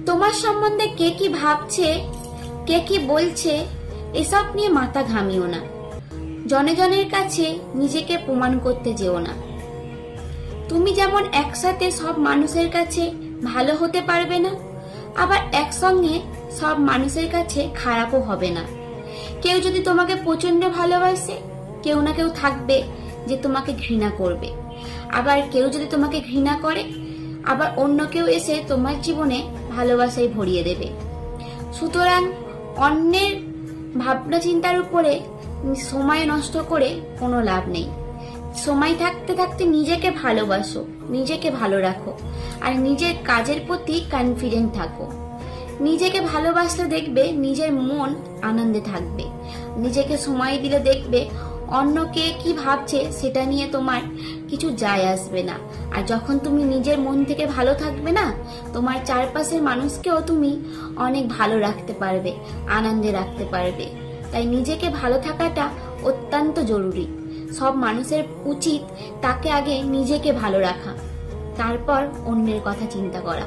তোমার সম্বন্ধে কে কি ভাবছে, কে কি বলছে, এসব নিয়ে মাথা ঘামিও না। জনে জনের কাছে নিজেকে প্রমাণ করতে যেও না। তুমি যেমন একসাথে সব মানুষের কাছে ভালো হতে পারবে না, আবার একসঙ্গে সব মানুষের কাছে খারাপও হবে না। কেউ যদি তোমাকে প্রচন্ড ভালোবাসে, কেউ না কেউ থাকবে যে তোমাকে ঘৃণা করবে। আবার কেউ যদি তোমাকে ঘৃণা করে, আবার অন্য কেউ এসে তোমার জীবনে ভালোবাসায় ভরিয়ে দেবে। সুতরাং অন্যের ভাবনা চিন্তার উপরে সময় নষ্ট করে কোনো লাভ নেই। সময় থাকতে থাকতে নিজেকে ভালোবাসো, নিজেকে ভালো রাখো, আর নিজের কাজের প্রতি কনফিডেন্ট থাকো। নিজেকে ভালোবাসলে দেখবে নিজের মন আনন্দে থাকবে। নিজেকে সময় দিলে দেখবে অন্যকে কি ভাবছে সেটা নিয়ে তোমার কিছু যায় আসবে না। আর যখন তুমি নিজের মন থেকে ভালো থাকবে না, তোমার চারপাশের মানুষকেও তুমি অনেক ভালো রাখতে পারবে, আনন্দে রাখতে পারবে। তাই নিজেকে ভালো থাকাটা অত্যন্ত জরুরি। সব মানুষের উচিত তাকে আগে নিজেকে ভালো রাখা, তারপর অন্যের কথা চিন্তা করা।